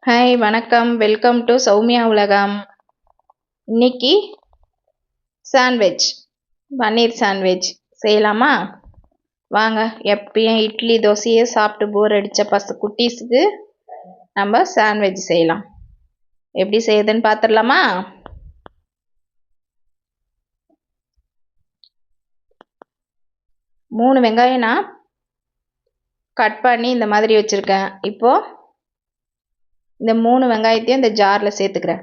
Hi வணக்கம், welcome to Soumya உலகம். இன்னைக்கு சாண்ட்விச், பன்னீர் சாண்ட்விச் செய்யலாமா? வாங்க. எப்பயும் இட்லி தோசையே சாப்பிட்டு போர் அடித்த குட்டீஸுக்கு நம்ம சாண்ட்விச் செய்யலாம். எப்படி செய்யுதுன்னு பார்த்துடலாமா? மூணு வெங்காயம் நான் கட் பண்ணி இந்த மாதிரி வச்சுருக்கேன். இப்போது இந்த 3 வெங்காயத்தையும் இந்த ஜாரில் சேர்த்துக்கிறேன்.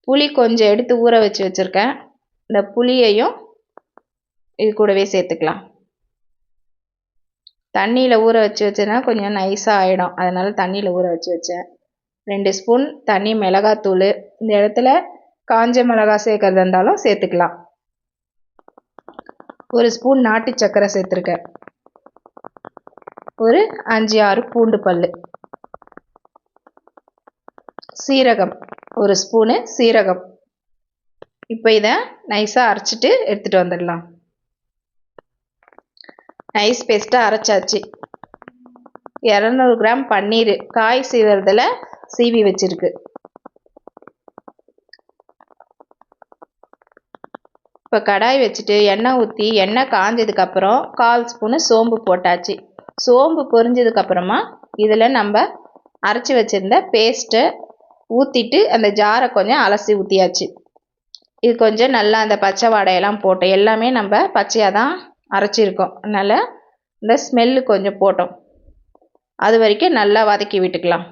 புளி கொஞ்சம் எடுத்து ஊற வச்சு வச்சுருக்கேன். இந்த புளியையும் இது கூடவே சேர்த்துக்கலாம். தண்ணியில் ஊற வச்சு வச்சேன்னா கொஞ்சம் நைஸாக ஆகிடும், அதனால் தண்ணியில் ஊற வச்சு வச்சேன். 2 ஸ்பூன் தனி மிளகாத்தூள், இந்த இடத்துல காஞ்ச மிளகா சேர்க்கறதா இருந்தாலும் சேர்த்துக்கலாம். 1 ஸ்பூன் நாட்டு சர்க்கரை சேர்த்துருக்கேன். ஒரு 5-6 பூண்டு பல். சீரகம் 1 ஸ்பூனு சீரகம். இப்போ இதை நைஸாக அரைச்சிட்டு எடுத்துகிட்டு வந்துடலாம். நைஸ் பேஸ்ட்டாக அரைச்சாச்சு. 200 கிராம் பன்னீர் காய் சீவுறதுல சீவி வச்சிருக்கு. இப்போ கடாய் வச்சுட்டு எண்ணெய் ஊற்றி எண்ணெய் காஞ்சதுக்கப்புறம் 1/4 ஸ்பூனு சோம்பு போட்டாச்சு. சோம்பு பொரிஞ்சதுக்கப்புறமா இதில் நம்ம அரைச்சி வச்சுருந்த பேஸ்ட்டை ஊற்றிட்டு அந்த ஜாரை கொஞ்சம் அலசி ஊற்றியாச்சு. இது கொஞ்சம் நல்லா அந்த பச்சை வாடையெல்லாம் போட்டோம். எல்லாமே நம்ம பச்சையாக தான் அரைச்சிருக்கோம், அதனால் இந்த ஸ்மெல்லு கொஞ்சம் போட்டோம். அது வரைக்கும் நல்லா வதக்கி விட்டுக்கலாம்.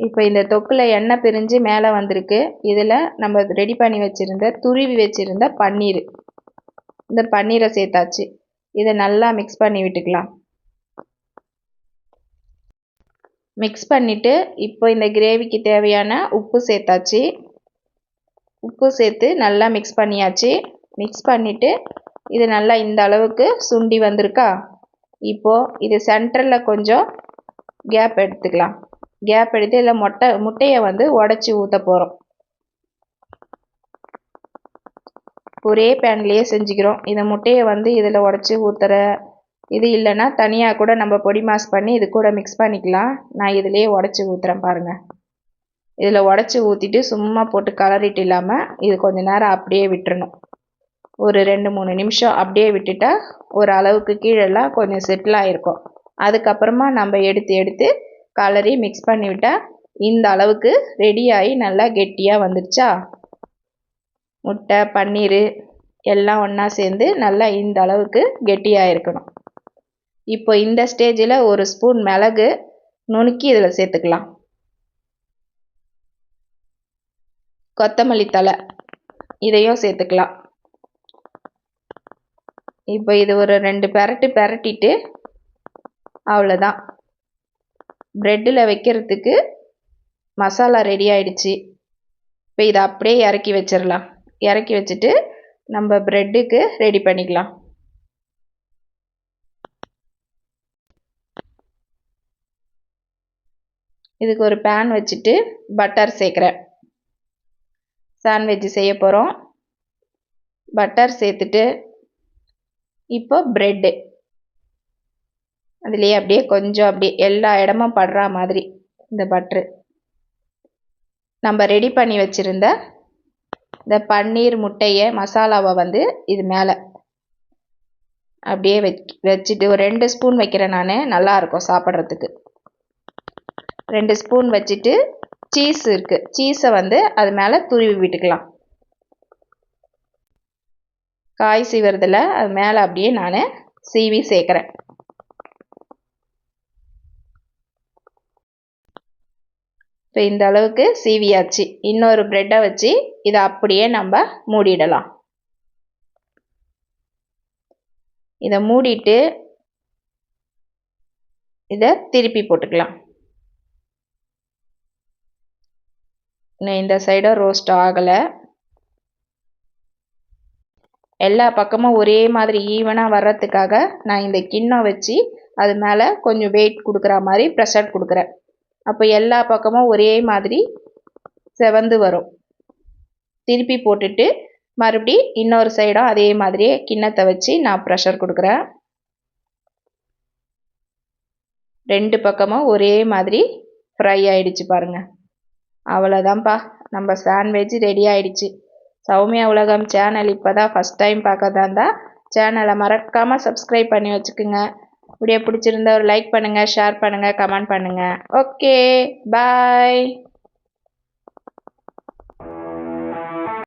இப்போ இந்த தொக்கில் எண்ணெய் பிரிஞ்சு மேலே வந்திருக்கு. இதில் நம்ம ரெடி பண்ணி வச்சுருந்த துருவி வச்சுருந்த பன்னீர், இந்த பன்னீரை சேர்த்தாச்சு. இதை நல்லா மிக்ஸ் பண்ணி விட்டுக்கலாம். மிக்ஸ் பண்ணிவிட்டு இப்போ இந்த கிரேவிக்கு தேவையான உப்பு சேர்த்தாச்சு. உப்பு சேர்த்து நல்லா மிக்ஸ் பண்ணியாச்சு. மிக்ஸ் பண்ணிவிட்டு இது நல்லா இந்த அளவுக்கு சுண்டி வந்திருக்கா. இப்போது இது சென்டரில் கொஞ்சம் கேப் எடுத்துக்கலாம். கேப் எடுத்து இதில் முட்டையை உடச்சி ஊற்ற போகிறோம். ஒரே பேன்லேயே செஞ்சுக்கிறோம். இந்த முட்டையை இதில் உடச்சி ஊற்றுற இது இல்லைன்னா தனியாக கூட நம்ம பொடி மாஸ் பண்ணி இது கூட மிக்ஸ் பண்ணிக்கலாம். நான் இதிலேயே உடச்சி ஊற்றுறேன் பாருங்கள். இதில் உடச்சி ஊற்றிட்டு சும்மா போட்டு கலரிட்டு இல்லாமல் இது கொஞ்சம் நேரம் அப்படியே விட்டுறணும். ஒரு 2-3 நிமிஷம் அப்படியே விட்டுட்டா ஒரு அளவுக்கு கீழெல்லாம் கொஞ்சம் செட்டில் ஆகிருக்கும். அதுக்கப்புறமா நம்ம எடுத்து கலரி மிக்ஸ் பண்ணிவிட்டால் இந்த அளவுக்கு ரெடியாகி நல்லா கெட்டியாக வந்துடுச்சா. முட்டை பன்னீர் எல்லாம் ஒன்றா சேர்ந்து நல்லா இந்த அளவுக்கு கெட்டியாக இருக்கணும். இப்போ இந்த ஸ்டேஜில் 1 ஸ்பூன் மிளகு நுணுக்கி இதில் சேர்த்துக்கலாம். கொத்தமல்லி தழை இதையும் சேர்த்துக்கலாம். இப்போ இது ஒரு 2 பெரட்டிட்டு அவ்வளோதான். ப்ரெட்டில் வைக்கிறதுக்கு மசாலா ரெடி ஆயிடுச்சு. இப்போ இதை அப்படியே இறக்கி வச்சிடலாம். இறக்கி வச்சுட்டு நம்ம ப்ரெட்டுக்கு ரெடி பண்ணிக்கலாம். இதுக்கு ஒரு பேன் வச்சுட்டு பட்டர் சேர்க்குறேன். சாண்ட்விச் செய்ய போகிறோம். பட்டர் சேர்த்துட்டு இப்போ ப்ரெட்டு அதுலேயே அப்படியே கொஞ்சம் அப்படியே எல்லா இடமும் படுற மாதிரி இந்த பட்ரு நம்ம ரெடி பண்ணி வச்சுருந்த இந்த பன்னீர் முட்டையை மசாலாவை இது மேலே அப்படியே வச்சுட்டு ஒரு 2 ஸ்பூன் வைக்கிறேன் நான், நல்லாயிருக்கும் சாப்பிட்றதுக்கு. 2 ஸ்பூன் வச்சுட்டு சீஸ் இருக்குது, சீஸை அது மேலே துருவி விட்டுக்கலாம். காய் சீவுறதில் அது மேலே அப்படியே நான் சீவி சேர்க்குறேன். இப்போ இந்த அளவுக்கு சீவியாச்சு. இன்னொரு ப்ரெட்டை வச்சு இதை அப்படியே நம்ம மூடிடலாம். இதை மூடிட்டு இதை திருப்பி போட்டுக்கலாம். இன்னும் இந்த சைடும் ரோஸ்ட் ஆகலை. எல்லா பக்கமும் ஒரே மாதிரி ஈவனாக வர்றதுக்காக நான் இந்த கிண்ணம் வச்சு அது மேலே கொஞ்சம் வெயிட் கொடுக்குற மாதிரி ப்ரெஷர் கொடுக்குறேன். அப்போ எல்லா பக்கமும் ஒரே மாதிரி செவந்து வரும். திருப்பி போட்டுட்டு மறுபடி இன்னொரு சைடும் அதே மாதிரியே கிண்ணத்தை வச்சு நான் ப்ரெஷர் கொடுக்குறேன். 2 பக்கமும் ஒரே மாதிரி ஃப்ரை ஆயிடுச்சு பாருங்க. அவ்வளோதான்ப்பா, நம்ம சாண்ட்விச் ரெடி ஆயிடுச்சு. சௌமியா உலகம் சேனல் இப்போ தான் ஃபஸ்ட் டைம் பார்க்கறதா இருந்தால் சேனலை மறக்காமல் சப்ஸ்கிரைப் பண்ணி வச்சுக்குங்க. வீடியோ பிடிச்சிருந்தா ஒரு லைக் பண்ணுங்கள், ஷேர் பண்ணுங்கள், கமெண்ட் பண்ணுங்கள். ஓகே, பாய்.